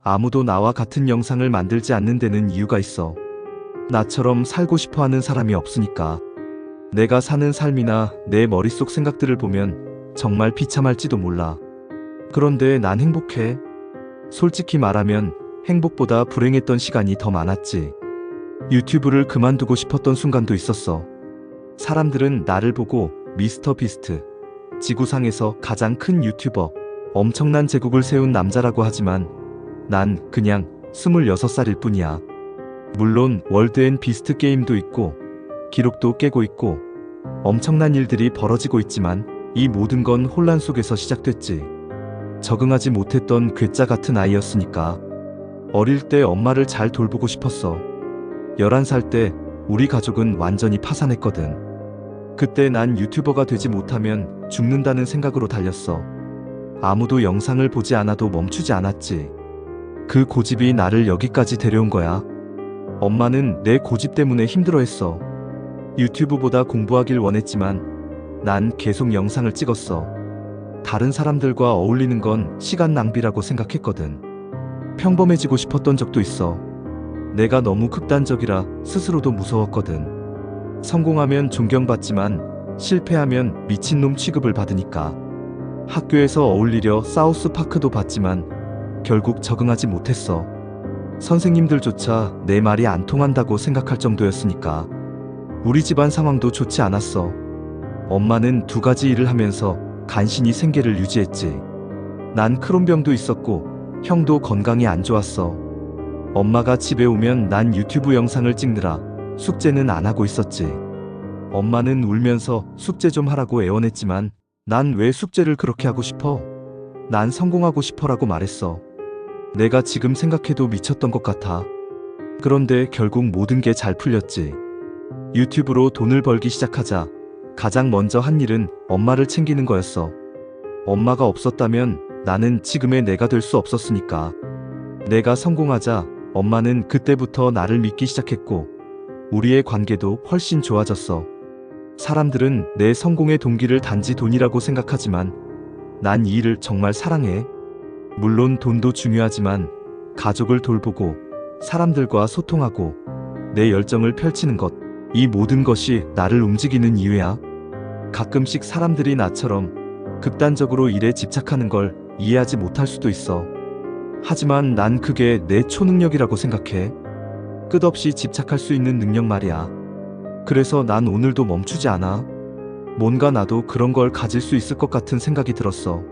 아무도 나와 같은 영상을 만들지 않는 데는 이유가 있어. 나처럼 살고 싶어 하는 사람이 없으니까. 내가 사는 삶이나 내 머릿속 생각들을 보면 정말 비참할지도 몰라. 그런데 난 행복해. 솔직히 말하면 행복보다 불행했던 시간이 더 많았지. 유튜브를 그만두고 싶었던 순간도 있었어. 사람들은 나를 보고 미스터 비스트, 지구상에서 가장 큰 유튜버, 엄청난 제국을 세운 남자라고 하지만 난 그냥 26살일 뿐이야. 물론 월드 앤 비스트 게임도 있고 기록도 깨고 있고 엄청난 일들이 벌어지고 있지만 이 모든 건 혼란 속에서 시작됐지. 적응하지 못했던 괴짜 같은 아이였으니까. 어릴 때 엄마를 잘 돌보고 싶었어. 11살 때 우리 가족은 완전히 파산했거든. 그때 난 유튜버가 되지 못하면 죽는다는 생각으로 달렸어. 아무도 영상을 보지 않아도 멈추지 않았지. 그 고집이 나를 여기까지 데려온 거야. 엄마는 내 고집 때문에 힘들어했어. 유튜브보다 공부하길 원했지만 난 계속 영상을 찍었어. 다른 사람들과 어울리는 건 시간 낭비라고 생각했거든. 평범해지고 싶었던 적도 있어. 내가 너무 극단적이라 스스로도 무서웠거든. 성공하면 존경받지만 실패하면 미친놈 취급을 받으니까. 학교에서 어울리려 사우스 파크도 봤지만 결국 적응하지 못했어. 선생님들조차 내 말이 안 통한다고 생각할 정도였으니까. 우리 집안 상황도 좋지 않았어. 엄마는 2가지 일을 하면서 간신히 생계를 유지했지. 난 크론병도 있었고 형도 건강이 안 좋았어. 엄마가 집에 오면 난 유튜브 영상을 찍느라 숙제는 안 하고 있었지. 엄마는 울면서 숙제 좀 하라고 애원했지만 난 왜 숙제를 그렇게 하고 싶어? 난 성공하고 싶어라고 말했어. 내가 지금 생각해도 미쳤던 것 같아. 그런데 결국 모든 게 잘 풀렸지. 유튜브로 돈을 벌기 시작하자 가장 먼저 한 일은 엄마를 챙기는 거였어. 엄마가 없었다면 나는 지금의 내가 될 수 없었으니까. 내가 성공하자 엄마는 그때부터 나를 믿기 시작했고 우리의 관계도 훨씬 좋아졌어. 사람들은 내 성공의 동기를 단지 돈이라고 생각하지만 난 이 일을 정말 사랑해. 물론 돈도 중요하지만 가족을 돌보고 사람들과 소통하고 내 열정을 펼치는 것, 이 모든 것이 나를 움직이는 이유야. 가끔씩 사람들이 나처럼 극단적으로 일에 집착하는 걸 이해하지 못할 수도 있어. 하지만 난 그게 내 초능력이라고 생각해. 끝없이 집착할 수 있는 능력 말이야. 그래서 난 오늘도 멈추지 않아. 뭔가 나도 그런 걸 가질 수 있을 것 같은 생각이 들었어.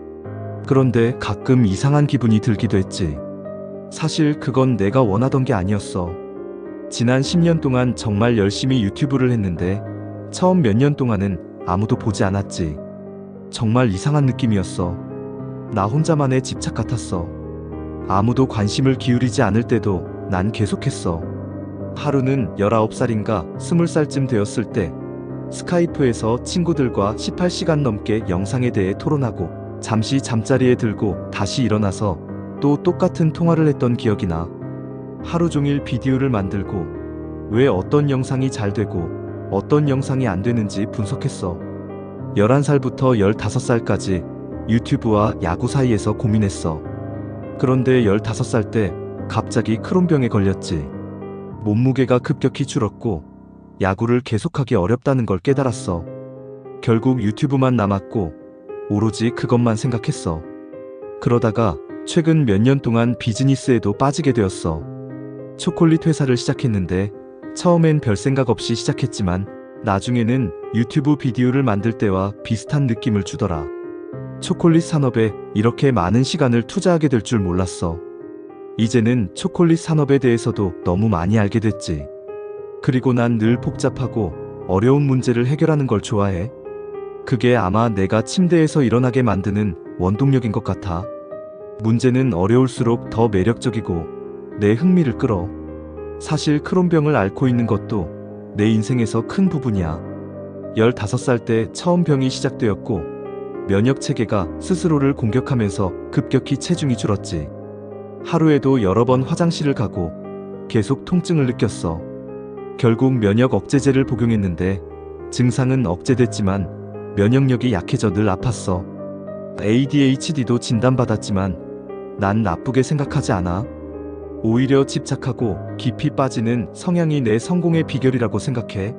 그런데 가끔 이상한 기분이 들기도 했지. 사실 그건 내가 원하던 게 아니었어. 지난 10년 동안 정말 열심히 유튜브를 했는데 처음 몇 년 동안은 아무도 보지 않았지. 정말 이상한 느낌이었어. 나 혼자만의 집착 같았어. 아무도 관심을 기울이지 않을 때도 난 계속했어. 하루는 19살인가 20살쯤 되었을 때 스카이프에서 친구들과 18시간 넘게 영상에 대해 토론하고 잠시 잠자리에 들고 다시 일어나서 또 똑같은 통화를 했던 기억이 나. 하루 종일 비디오를 만들고 왜 어떤 영상이 잘 되고 어떤 영상이 안 되는지 분석했어. 11살부터 15살까지 유튜브와 야구 사이에서 고민했어. 그런데 15살 때 갑자기 크론병에 걸렸지. 몸무게가 급격히 줄었고 야구를 계속하기 어렵다는 걸 깨달았어. 결국 유튜브만 남았고 오로지 그것만 생각했어. 그러다가 최근 몇 년 동안 비즈니스에도 빠지게 되었어. 초콜릿 회사를 시작했는데 처음엔 별 생각 없이 시작했지만 나중에는 유튜브 비디오를 만들 때와 비슷한 느낌을 주더라. 초콜릿 산업에 이렇게 많은 시간을 투자하게 될 줄 몰랐어. 이제는 초콜릿 산업에 대해서도 너무 많이 알게 됐지. 그리고 난 늘 복잡하고 어려운 문제를 해결하는 걸 좋아해. 그게 아마 내가 침대에서 일어나게 만드는 원동력인 것 같아. 문제는 어려울수록 더 매력적이고 내 흥미를 끌어. 사실 크론병을 앓고 있는 것도 내 인생에서 큰 부분이야. 15살 때 처음 병이 시작되었고 면역 체계가 스스로를 공격하면서 급격히 체중이 줄었지. 하루에도 여러 번 화장실을 가고 계속 통증을 느꼈어. 결국 면역 억제제를 복용했는데 증상은 억제됐지만 면역력이 약해져 늘 아팠어. ADHD도 진단받았지만 난 나쁘게 생각하지 않아. 오히려 집착하고 깊이 빠지는 성향이 내 성공의 비결이라고 생각해.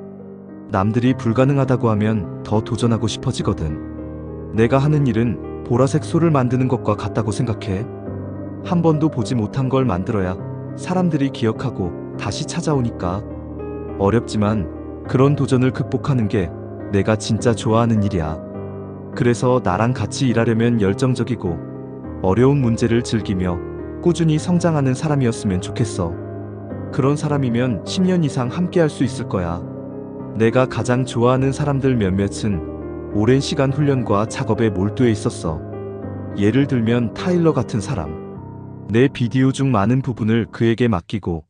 남들이 불가능하다고 하면 더 도전하고 싶어지거든. 내가 하는 일은 보라색 소를 만드는 것과 같다고 생각해. 한 번도 보지 못한 걸 만들어야 사람들이 기억하고 다시 찾아오니까. 어렵지만 그런 도전을 극복하는 게 내가 진짜 좋아하는 일이야. 그래서 나랑 같이 일하려면 열정적이고 어려운 문제를 즐기며 꾸준히 성장하는 사람이었으면 좋겠어. 그런 사람이면 10년 이상 함께 할 수 있을 거야. 내가 가장 좋아하는 사람들 몇몇은 오랜 시간 훈련과 작업에 몰두해 있었어. 예를 들면 타일러 같은 사람. 내 비디오 중 많은 부분을 그에게 맡기고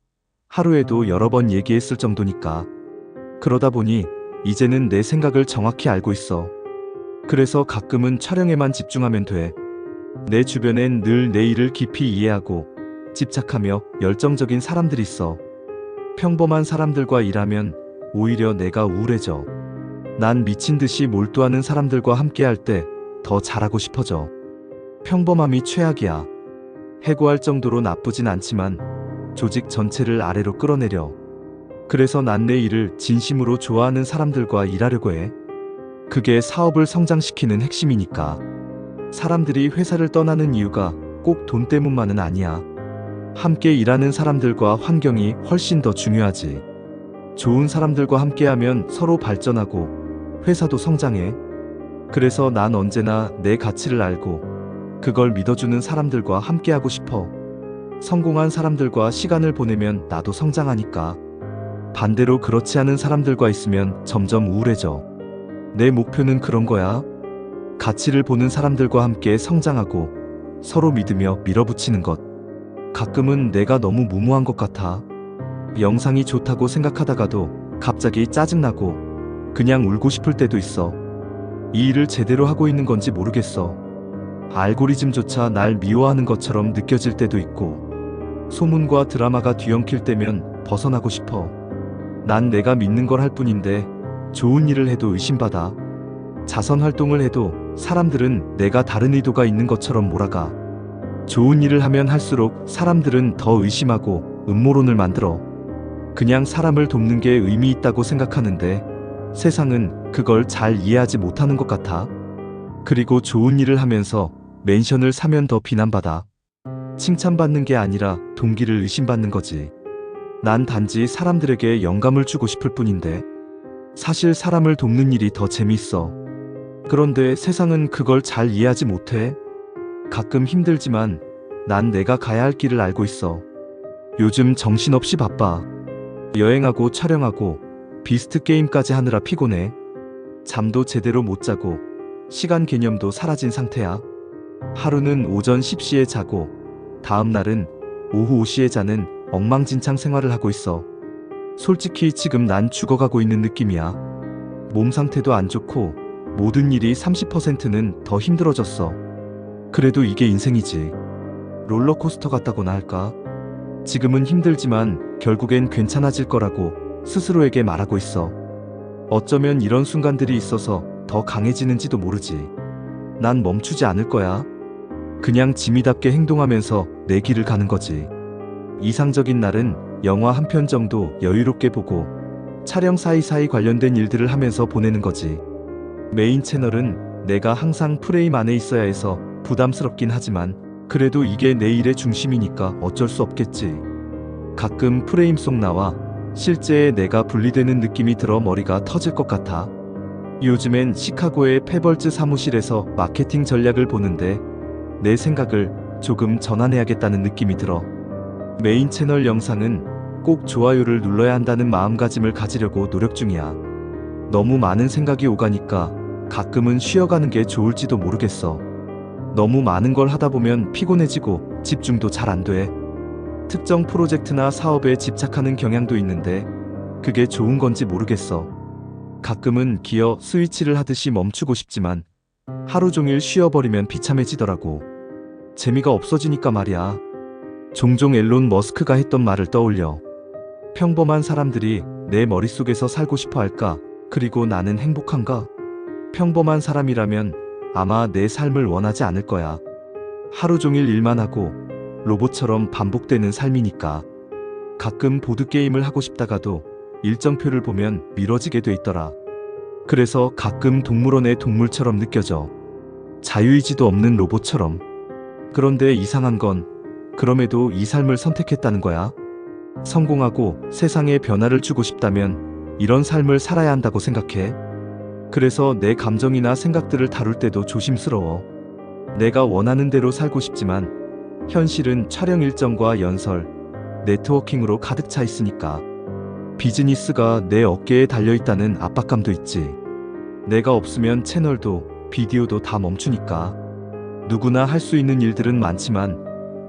하루에도 여러 번 얘기했을 정도니까. 그러다 보니 이제는 내 생각을 정확히 알고 있어. 그래서 가끔은 촬영에만 집중하면 돼. 내 주변엔 늘 내 일을 깊이 이해하고 집착하며 열정적인 사람들이 있어. 평범한 사람들과 일하면 오히려 내가 우울해져. 난 미친 듯이 몰두하는 사람들과 함께할 때 더 잘하고 싶어져. 평범함이 최악이야. 해고할 정도로 나쁘진 않지만 조직 전체를 아래로 끌어내려. 그래서 난 내 일을 진심으로 좋아하는 사람들과 일하려고 해. 그게 사업을 성장시키는 핵심이니까. 사람들이 회사를 떠나는 이유가 꼭 돈 때문만은 아니야. 함께 일하는 사람들과 환경이 훨씬 더 중요하지. 좋은 사람들과 함께하면 서로 발전하고 회사도 성장해. 그래서 난 언제나 내 가치를 알고 그걸 믿어주는 사람들과 함께하고 싶어. 성공한 사람들과 시간을 보내면 나도 성장하니까. 반대로 그렇지 않은 사람들과 있으면 점점 우울해져. 내 목표는 그런 거야. 가치를 보는 사람들과 함께 성장하고 서로 믿으며 밀어붙이는 것. 가끔은 내가 너무 무모한 것 같아. 영상이 좋다고 생각하다가도 갑자기 짜증나고 그냥 울고 싶을 때도 있어. 이 일을 제대로 하고 있는 건지 모르겠어. 알고리즘조차 날 미워하는 것처럼 느껴질 때도 있고. 소문과 드라마가 뒤엉킬 때면 벗어나고 싶어. 난 내가 믿는 걸 할 뿐인데 좋은 일을 해도 의심받아. 자선 활동을 해도 사람들은 내가 다른 의도가 있는 것처럼 몰아가. 좋은 일을 하면 할수록 사람들은 더 의심하고 음모론을 만들어. 그냥 사람을 돕는 게 의미 있다고 생각하는데 세상은 그걸 잘 이해하지 못하는 것 같아. 그리고 좋은 일을 하면서 맨션을 사면 더 비난받아. 칭찬받는 게 아니라 동기를 의심받는 거지. 난 단지 사람들에게 영감을 주고 싶을 뿐인데 사실 사람을 돕는 일이 더 재밌어. 그런데 세상은 그걸 잘 이해하지 못해. 가끔 힘들지만 난 내가 가야 할 길을 알고 있어. 요즘 정신없이 바빠. 여행하고 촬영하고 비스트 게임까지 하느라 피곤해. 잠도 제대로 못 자고 시간 개념도 사라진 상태야. 하루는 오전 10시에 자고 다음 날은 오후 5시에 자는 엉망진창 생활을 하고 있어. 솔직히 지금 난 죽어가고 있는 느낌이야. 몸 상태도 안 좋고 모든 일이 30%는 더 힘들어졌어. 그래도 이게 인생이지. 롤러코스터 같다고나 할까? 지금은 힘들지만 결국엔 괜찮아질 거라고 스스로에게 말하고 있어. 어쩌면 이런 순간들이 있어서 더 강해지는지도 모르지. 난 멈추지 않을 거야. 그냥 지미답게 행동하면서 내 길을 가는 거지. 이상적인 날은 영화 한 편 정도 여유롭게 보고 촬영 사이사이 관련된 일들을 하면서 보내는 거지. 메인 채널은 내가 항상 프레임 안에 있어야 해서 부담스럽긴 하지만 그래도 이게 내 일의 중심이니까 어쩔 수 없겠지. 가끔 프레임 속 나와 실제의 내가 분리되는 느낌이 들어 머리가 터질 것 같아. 요즘엔 시카고의 페벌즈 사무실에서 마케팅 전략을 보는데 내 생각을 조금 전환해야겠다는 느낌이 들어. 메인 채널 영상은 꼭 좋아요를 눌러야 한다는 마음가짐을 가지려고 노력 중이야. 너무 많은 생각이 오가니까 가끔은 쉬어가는 게 좋을지도 모르겠어. 너무 많은 걸 하다 보면 피곤해지고 집중도 잘 안 돼. 특정 프로젝트나 사업에 집착하는 경향도 있는데 그게 좋은 건지 모르겠어. 가끔은 기어 스위치를 하듯이 멈추고 싶지만 하루 종일 쉬어버리면 비참해지더라고. 재미가 없어지니까 말이야. 종종 앨런 머스크가 했던 말을 떠올려. 평범한 사람들이 내 머릿속에서 살고 싶어 할까? 그리고 나는 행복한가? 평범한 사람이라면 아마 내 삶을 원하지 않을 거야. 하루 종일 일만 하고 로봇처럼 반복되는 삶이니까. 가끔 보드게임을 하고 싶다가도 일정표를 보면 미뤄지게 돼 있더라. 그래서 가끔 동물원의 동물처럼 느껴져. 자유의지도 없는 로봇처럼. 그런데 이상한 건 그럼에도 이 삶을 선택했다는 거야. 성공하고 세상에 변화를 주고 싶다면 이런 삶을 살아야 한다고 생각해. 그래서 내 감정이나 생각들을 다룰 때도 조심스러워. 내가 원하는 대로 살고 싶지만 현실은 촬영 일정과 연설, 네트워킹으로 가득 차 있으니까. 비즈니스가 내 어깨에 달려있다는 압박감도 있지. 내가 없으면 채널도 비디오도 다 멈추니까. 누구나 할 수 있는 일들은 많지만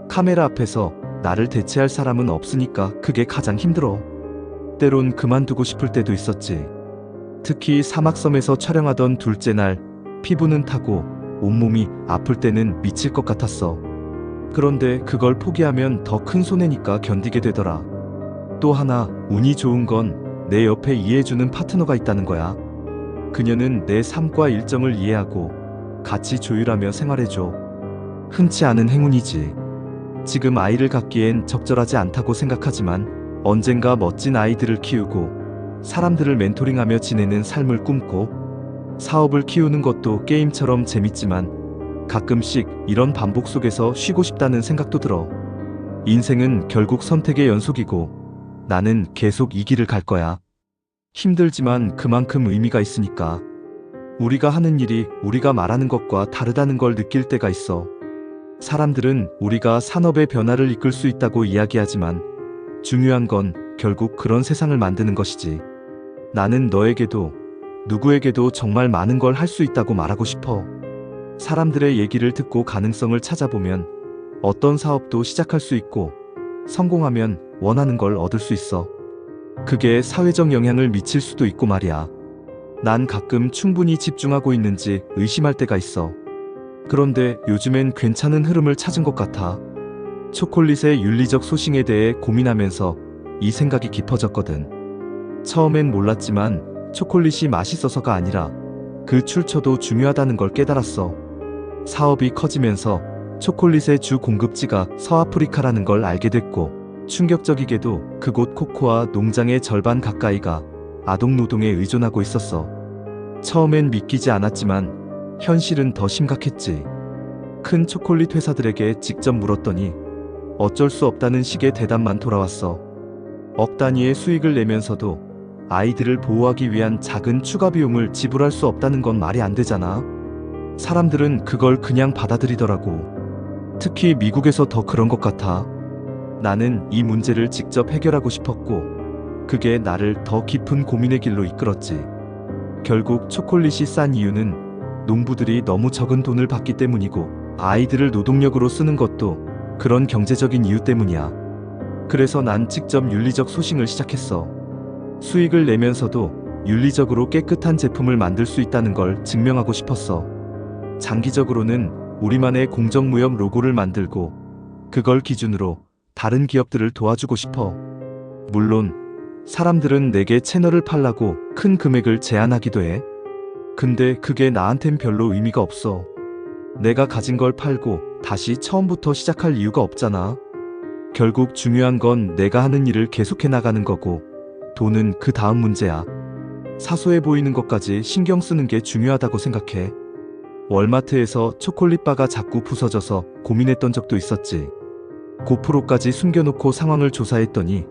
카메라 앞에서 나를 대체할 사람은 없으니까 그게 가장 힘들어. 때론 그만두고 싶을 때도 있었지. 특히 사막섬에서 촬영하던 둘째 날 피부는 타고 온몸이 아플 때는 미칠 것 같았어. 그런데 그걸 포기하면 더 큰 손해니까 견디게 되더라. 또 하나 운이 좋은 건 내 옆에 이해해주는 파트너가 있다는 거야. 그녀는 내 삶과 일정을 이해하고 같이 조율하며 생활해줘. 흔치 않은 행운이지. 지금 아이를 갖기엔 적절하지 않다고 생각하지만 언젠가 멋진 아이들을 키우고 사람들을 멘토링하며 지내는 삶을 꿈꿔. 사업을 키우는 것도 게임처럼 재밌지만 가끔씩 이런 반복 속에서 쉬고 싶다는 생각도 들어. 인생은 결국 선택의 연속이고 나는 계속 이 길을 갈 거야. 힘들지만 그만큼 의미가 있으니까. 우리가 하는 일이 우리가 말하는 것과 다르다는 걸 느낄 때가 있어. 사람들은 우리가 산업의 변화를 이끌 수 있다고 이야기하지만 중요한 건 결국 그런 세상을 만드는 것이지. 나는 너에게도 누구에게도 정말 많은 걸 할 수 있다고 말하고 싶어. 사람들의 얘기를 듣고 가능성을 찾아보면 어떤 사업도 시작할 수 있고 성공하면 원하는 걸 얻을 수 있어. 그게 사회적 영향을 미칠 수도 있고 말이야. 난 가끔 충분히 집중하고 있는지 의심할 때가 있어. 그런데 요즘엔 괜찮은 흐름을 찾은 것 같아. 초콜릿의 윤리적 소싱에 대해 고민하면서 이 생각이 깊어졌거든. 처음엔 몰랐지만 초콜릿이 맛있어서가 아니라 그 출처도 중요하다는 걸 깨달았어. 사업이 커지면서 초콜릿의 주 공급지가 서아프리카라는 걸 알게 됐고 충격적이게도 그곳 코코아 농장의 절반 가까이가 아동노동에 의존하고 있었어. 처음엔 믿기지 않았지만 현실은 더 심각했지. 큰 초콜릿 회사들에게 직접 물었더니 어쩔 수 없다는 식의 대답만 돌아왔어. 억 단위의 수익을 내면서도 아이들을 보호하기 위한 작은 추가 비용을 지불할 수 없다는 건 말이 안 되잖아. 사람들은 그걸 그냥 받아들이더라고. 특히 미국에서 더 그런 것 같아. 나는 이 문제를 직접 해결하고 싶었고 그게 나를 더 깊은 고민의 길로 이끌었지. 결국 초콜릿이 싼 이유는 농부들이 너무 적은 돈을 받기 때문이고 아이들을 노동력으로 쓰는 것도 그런 경제적인 이유 때문이야. 그래서 난 직접 윤리적 소싱을 시작했어. 수익을 내면서도 윤리적으로 깨끗한 제품을 만들 수 있다는 걸 증명하고 싶었어. 장기적으로는 우리만의 공정무역 로고를 만들고 그걸 기준으로 다른 기업들을 도와주고 싶어. 물론 사람들은 내게 채널을 팔라고 큰 금액을 제안하기도 해. 근데 그게 나한텐 별로 의미가 없어. 내가 가진 걸 팔고 다시 처음부터 시작할 이유가 없잖아. 결국 중요한 건 내가 하는 일을 계속해 나가는 거고 돈은 그 다음 문제야. 사소해 보이는 것까지 신경 쓰는 게 중요하다고 생각해. 월마트에서 초콜릿바가 자꾸 부서져서 고민했던 적도 있었지. 고프로까지 숨겨놓고 상황을 조사했더니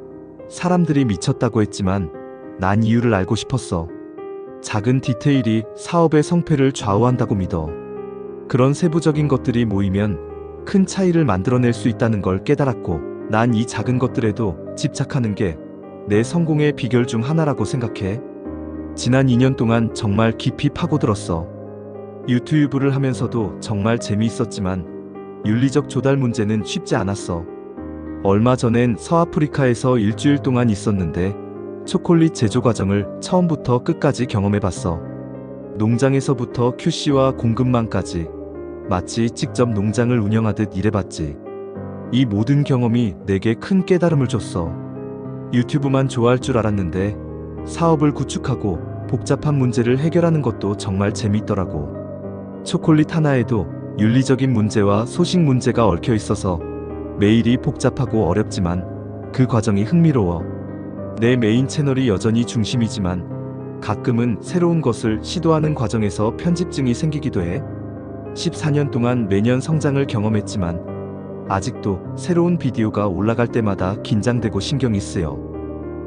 사람들이 미쳤다고 했지만 난 이유를 알고 싶었어. 작은 디테일이 사업의 성패를 좌우한다고 믿어. 그런 세부적인 것들이 모이면 큰 차이를 만들어낼 수 있다는 걸 깨달았고 난 이 작은 것들에도 집착하는 게 내 성공의 비결 중 하나라고 생각해. 지난 2년 동안 정말 깊이 파고들었어. 유튜브를 하면서도 정말 재미있었지만 윤리적 조달 문제는 쉽지 않았어. 얼마 전엔 서아프리카에서 일주일 동안 있었는데 초콜릿 제조 과정을 처음부터 끝까지 경험해봤어. 농장에서부터 QC와 공급망까지 마치 직접 농장을 운영하듯 일해봤지. 이 모든 경험이 내게 큰 깨달음을 줬어. 유튜브만 좋아할 줄 알았는데 사업을 구축하고 복잡한 문제를 해결하는 것도 정말 재미있더라고. 초콜릿 하나에도 윤리적인 문제와 소식 문제가 얽혀 있어서 매일이 복잡하고 어렵지만 그 과정이 흥미로워. 내 메인 채널이 여전히 중심이지만 가끔은 새로운 것을 시도하는 과정에서 편집증이 생기기도 해. 14년 동안 매년 성장을 경험했지만 아직도 새로운 비디오가 올라갈 때마다 긴장되고 신경이 쓰여.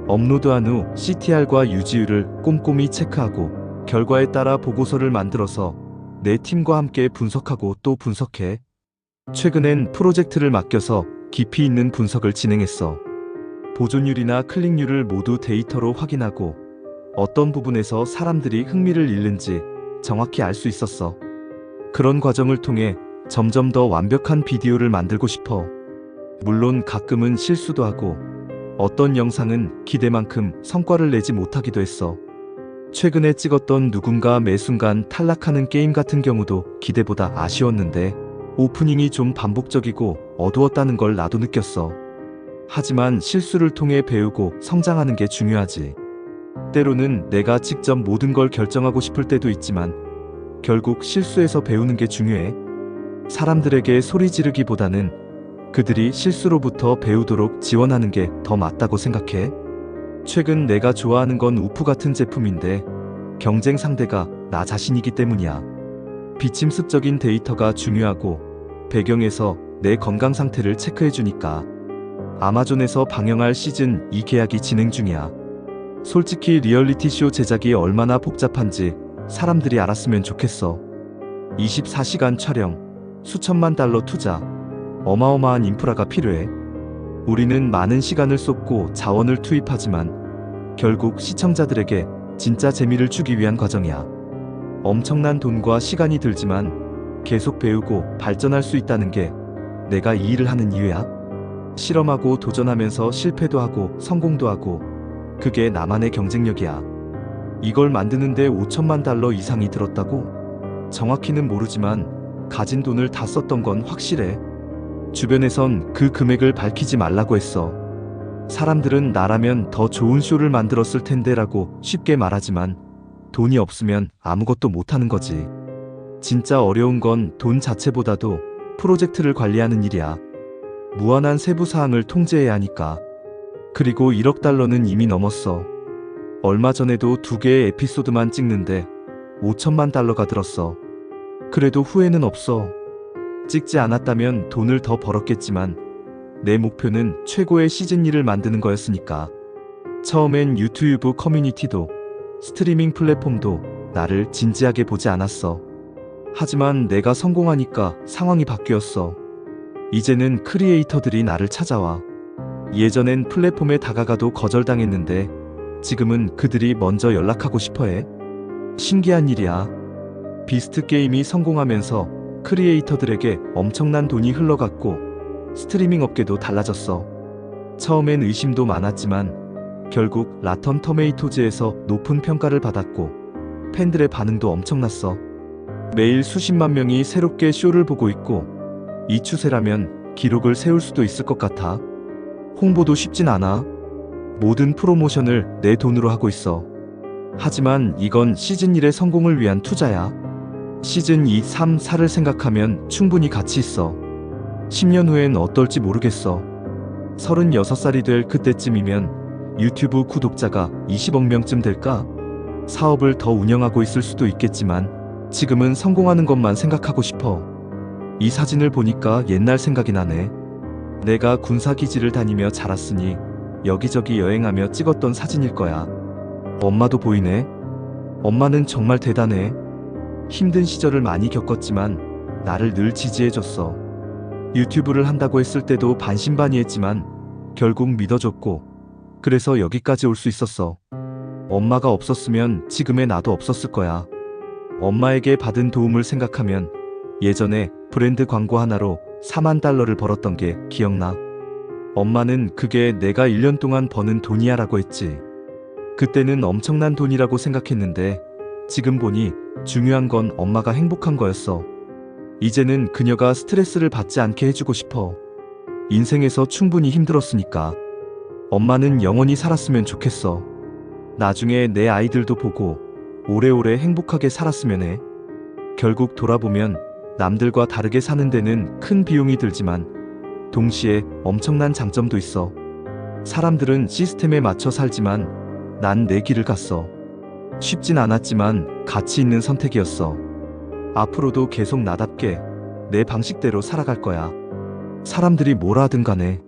업로드한 후 CTR과 유지율을 꼼꼼히 체크하고 결과에 따라 보고서를 만들어서 내 팀과 함께 분석하고 또 분석해. 최근엔 프로젝트를 맡겨서 깊이 있는 분석을 진행했어. 보존율이나 클릭률을 모두 데이터로 확인하고 어떤 부분에서 사람들이 흥미를 잃는지 정확히 알 수 있었어. 그런 과정을 통해 점점 더 완벽한 비디오를 만들고 싶어. 물론 가끔은 실수도 하고 어떤 영상은 기대만큼 성과를 내지 못하기도 했어. 최근에 찍었던 누군가 매 순간 탈락하는 게임 같은 경우도 기대보다 아쉬웠는데 오프닝이 좀 반복적이고 어두웠다는 걸 나도 느꼈어. 하지만 실수를 통해 배우고 성장하는 게 중요하지. 때로는 내가 직접 모든 걸 결정하고 싶을 때도 있지만 결국 실수에서 배우는 게 중요해. 사람들에게 소리 지르기보다는 그들이 실수로부터 배우도록 지원하는 게 더 맞다고 생각해. 최근 내가 좋아하는 건 우프 같은 제품인데 경쟁 상대가 나 자신이기 때문이야. 비침습적인 데이터가 중요하고 배경에서 내 건강 상태를 체크해주니까. 아마존에서 방영할 시즌 2 계약이 진행 중이야. 솔직히 리얼리티쇼 제작이 얼마나 복잡한지 사람들이 알았으면 좋겠어. 24시간 촬영, 수천만 달러 투자, 어마어마한 인프라가 필요해. 우리는 많은 시간을 쏟고 자원을 투입하지만 결국 시청자들에게 진짜 재미를 주기 위한 과정이야. 엄청난 돈과 시간이 들지만 계속 배우고 발전할 수 있다는 게 내가 이 일을 하는 이유야. 실험하고 도전하면서 실패도 하고 성공도 하고 그게 나만의 경쟁력이야. 이걸 만드는데 5천만 달러 이상이 들었다고? 정확히는 모르지만 가진 돈을 다 썼던 건 확실해. 주변에선 그 금액을 밝히지 말라고 했어. 사람들은 나라면 더 좋은 쇼를 만들었을 텐데 라고 쉽게 말하지만 돈이 없으면 아무것도 못하는 거지. 진짜 어려운 건 돈 자체보다도 프로젝트를 관리하는 일이야. 무한한 세부 사항을 통제해야 하니까. 그리고 1억 달러는 이미 넘었어. 얼마 전에도 2개의 에피소드만 찍는데 5천만 달러가 들었어. 그래도 후회는 없어. 찍지 않았다면 돈을 더 벌었겠지만 내 목표는 최고의 시즌 1을 만드는 거였으니까. 처음엔 유튜브 커뮤니티도 스트리밍 플랫폼도 나를 진지하게 보지 않았어. 하지만 내가 성공하니까 상황이 바뀌었어. 이제는 크리에이터들이 나를 찾아와. 예전엔 플랫폼에 다가가도 거절당했는데 지금은 그들이 먼저 연락하고 싶어해. 신기한 일이야. 비스트 게임이 성공하면서 크리에이터들에게 엄청난 돈이 흘러갔고 스트리밍 업계도 달라졌어. 처음엔 의심도 많았지만 결국 라턴 터메이토즈에서 높은 평가를 받았고 팬들의 반응도 엄청났어. 매일 수십만 명이 새롭게 쇼를 보고 있고 이 추세라면 기록을 세울 수도 있을 것 같아. 홍보도 쉽진 않아. 모든 프로모션을 내 돈으로 하고 있어. 하지만 이건 시즌 1의 성공을 위한 투자야. 시즌 2, 3, 4를 생각하면 충분히 가치 있어. 10년 후엔 어떨지 모르겠어. 36살이 될 그때쯤이면 유튜브 구독자가 20억 명쯤 될까? 사업을 더 운영하고 있을 수도 있겠지만 지금은 성공하는 것만 생각하고 싶어. 이 사진을 보니까 옛날 생각이 나네. 내가 군사기지를 다니며 자랐으니 여기저기 여행하며 찍었던 사진일 거야. 엄마도 보이네. 엄마는 정말 대단해. 힘든 시절을 많이 겪었지만 나를 늘 지지해줬어. 유튜브를 한다고 했을 때도 반신반의했지만 결국 믿어줬고 그래서 여기까지 올 수 있었어. 엄마가 없었으면 지금의 나도 없었을 거야. 엄마에게 받은 도움을 생각하면 예전에 브랜드 광고 하나로 4만 달러를 벌었던 게 기억나. 엄마는 그게 내가 1년 동안 버는 돈이야 라고 했지. 그때는 엄청난 돈이라고 생각했는데 지금 보니 중요한 건 엄마가 행복한 거였어. 이제는 그녀가 스트레스를 받지 않게 해주고 싶어. 인생에서 충분히 힘들었으니까. 엄마는 영원히 살았으면 좋겠어. 나중에 내 아이들도 보고 오래오래 행복하게 살았으면 해. 결국 돌아보면 남들과 다르게 사는 데는 큰 비용이 들지만 동시에 엄청난 장점도 있어. 사람들은 시스템에 맞춰 살지만 난 내 길을 갔어. 쉽진 않았지만 가치 있는 선택이었어. 앞으로도 계속 나답게 내 방식대로 살아갈 거야. 사람들이 뭐라 하든 간에.